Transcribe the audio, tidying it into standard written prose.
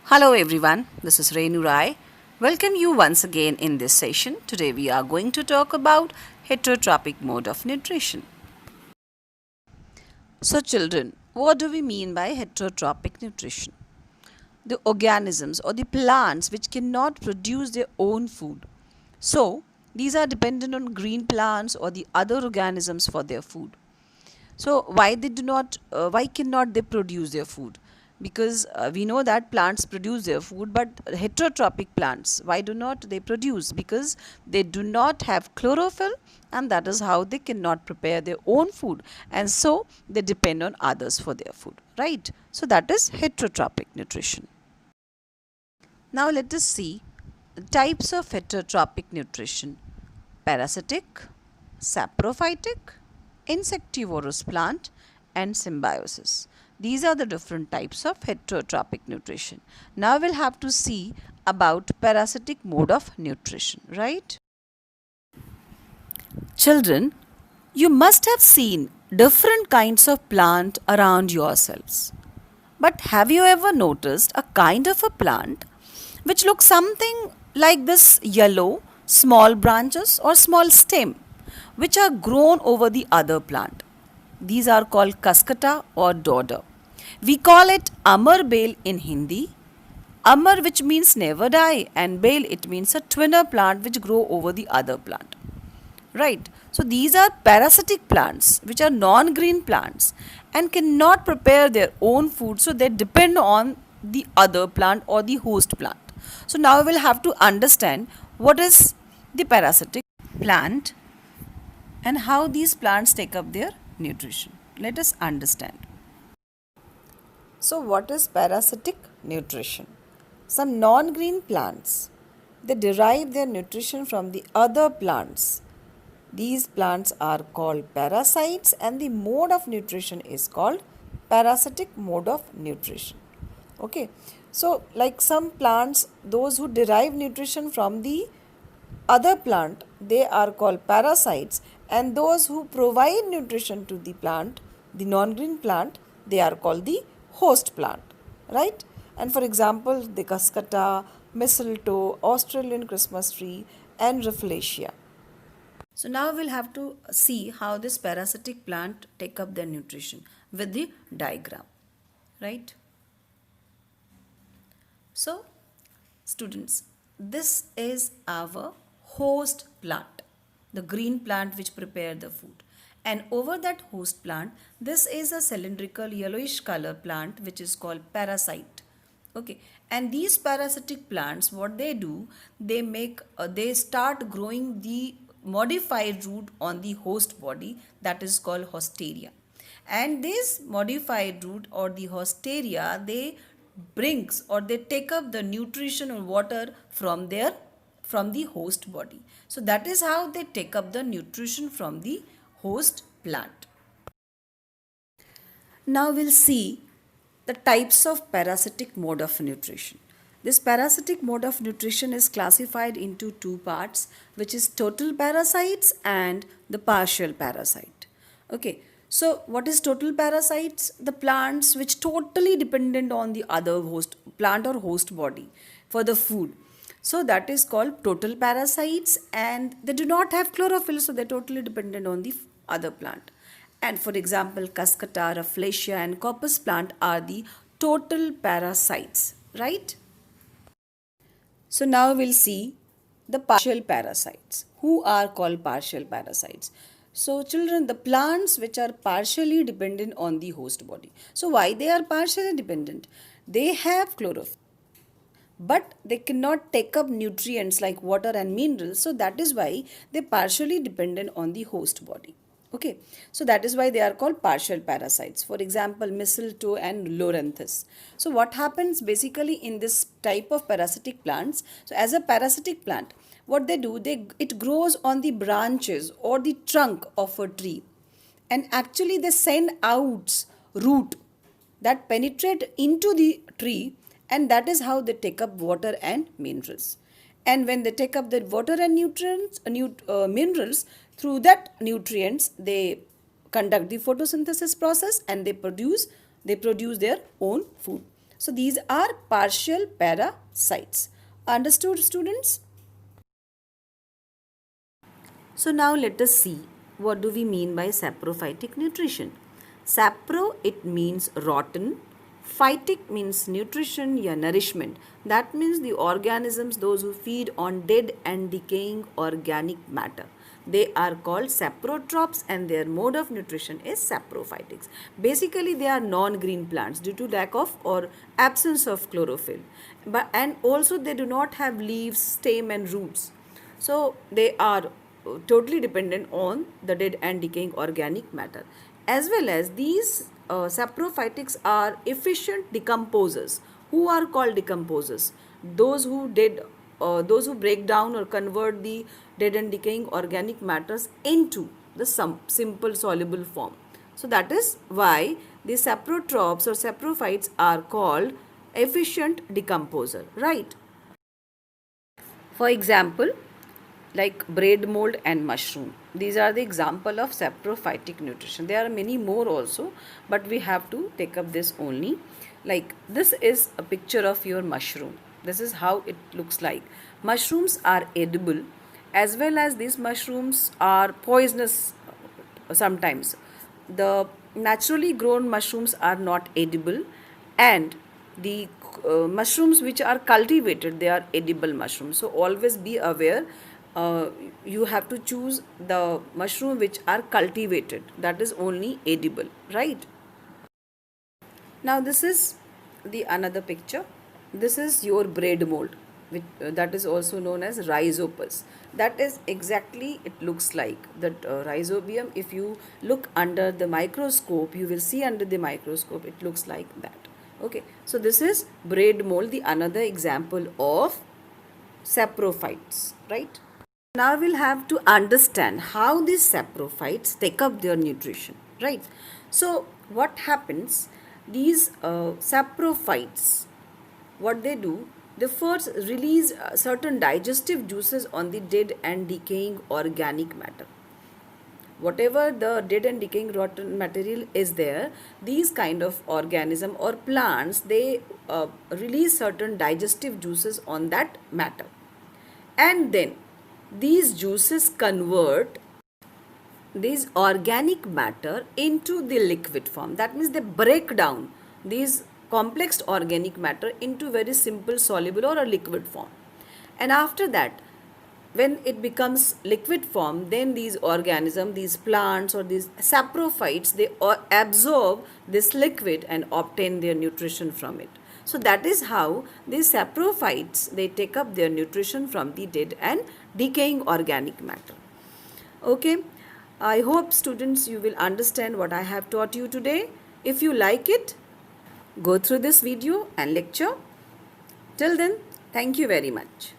Hello everyone, this is Renu Rai. Welcome you once again in this session. Today we are going to talk about heterotrophic mode of nutrition. So children, what do we mean by heterotrophic nutrition? The organisms or the plants which cannot produce their own food. So, these are dependent on green plants or the other organisms for their food. So why cannot they produce their food? Because we know that plants produce their food, but heterotrophic plants, why do not they produce? Because they do not have chlorophyll, and that is how they cannot prepare their own food, and so they depend on others for their food, right? So that is heterotrophic nutrition. Now let us see the types of heterotrophic nutrition: parasitic, saprophytic, insectivorous plant, and symbiosis. These are the different types of heterotrophic nutrition. Now we'll have to see about parasitic mode of nutrition, right? Children, you must have seen different kinds of plant around yourselves. But have you ever noticed a kind of a plant which looks something like this yellow, small branches or small stem which are grown over the other plant? These are called kaskata or dodder. We call it Amar Bale in Hindi. Amar, which means never die, and Bale, it means a twinner plant which grow over the other plant. Right. So these are parasitic plants which are non-green plants and cannot prepare their own food, so they depend on the other plant or the host plant. So now we'll have to understand what is the parasitic plant and how these plants take up their nutrition. Let us understand. So what is parasitic nutrition? Some non-green plants, they derive their nutrition from the other plants. These plants are called parasites, and the mode of nutrition is called parasitic mode of nutrition. Okay, so like some plants, those who derive nutrition from the other plant, they are called parasites, and those who provide nutrition to the plant, the non-green plant, they are called the host plant, right? And for example, the cascata, mistletoe, Australian Christmas tree, and Rafflesia. So now we'll have to see how this parasitic plant take up their nutrition with the diagram, right? So students, this is our host plant, the green plant which prepare the food. And over that host plant, this is a cylindrical yellowish color plant which is called parasite. Okay, and these parasitic plants, what they do, they start growing the modified root on the host body, that is called hosteria. And this modified root or the hosteria, they brings or they take up the nutrition or water from the host body. So that is how they take up the nutrition from the host plant. Now we'll see the types of parasitic mode of nutrition. This parasitic mode of nutrition is classified into two parts, which is total parasites and the partial parasite. Okay, so what is total parasites? The plants which totally dependent on the other host plant or host body for the food. So that is called total parasites, and they do not have chlorophyll, so they're totally dependent on the other plant. And for example, Cascata, Rafflesia and Coppice plant are the total parasites, right? So now we'll see the partial parasites. Who are called partial parasites? So children, the plants which are partially dependent on the host body. So why they are partially dependent? They have chlorophyll, but they cannot take up nutrients like water and minerals, so that is why they partially dependent on the host body. Okay, so that is why they are called partial parasites. For example, mistletoe and loranthus. So what happens basically in this type of parasitic plants? So as a parasitic plant, what they do, it grows on the branches or the trunk of a tree, and actually they send out root that penetrate into the tree, and that is how they take up water and minerals. And when they take up the water and minerals, through that nutrients they conduct the photosynthesis process, and they produce their own food. So these are partial parasites. Understood, students? So now let us see what do we mean by saprophytic nutrition. Sapro, it means rotten. Phytic means nutrition, yeah, nourishment. That means the organisms, those who feed on dead and decaying organic matter. They are called saprotrophs and their mode of nutrition is saprophytics. Basically, they are non-green plants due to lack of or absence of chlorophyll. And also they do not have leaves, stem and roots. So they are totally dependent on the dead and decaying organic matter. As well as these saprophytics are efficient decomposers. Who are called decomposers? Those who break down or convert the dead and decaying organic matters into the simple soluble form. So that is why the saprotrophs or saprophytes are called efficient decomposer, right? For example, like bread mold and mushroom. These are the example of saprophytic nutrition. There are many more also, but we have to take up this only. Like this is a picture of your mushroom. This is how it looks like. Mushrooms are edible as well as these mushrooms are poisonous sometimes. The naturally grown mushrooms are not edible and the mushrooms which are cultivated, they are edible mushrooms. So always be aware, you have to choose the mushroom which are cultivated, that is only edible, right? Now this is the another picture. This is your bread mold, which, that is also known as rhizopus. That is exactly it looks like that rhizobium. If you look under the microscope, you will see under the microscope it looks like that. Okay, so this is bread mold, the another example of saprophytes, right? Now we'll have to understand how these saprophytes take up their nutrition, right? So what happens? These saprophytes, what they do, they first release certain digestive juices on the dead and decaying organic matter. Whatever the dead and decaying rotten material is there, these kind of organism or plants, they release certain digestive juices on that matter, and then these juices convert this organic matter into the liquid form. That means they break down these complex organic matter into very simple soluble or a liquid form. And after that, when it becomes liquid form, then these organisms, these plants or these saprophytes, they absorb this liquid and obtain their nutrition from it. So that is how these saprophytes, they take up their nutrition from the dead and decaying organic matter. Okay, I hope students you will understand what I have taught you today. If you like it, go through this video and lecture. Till then, thank you very much.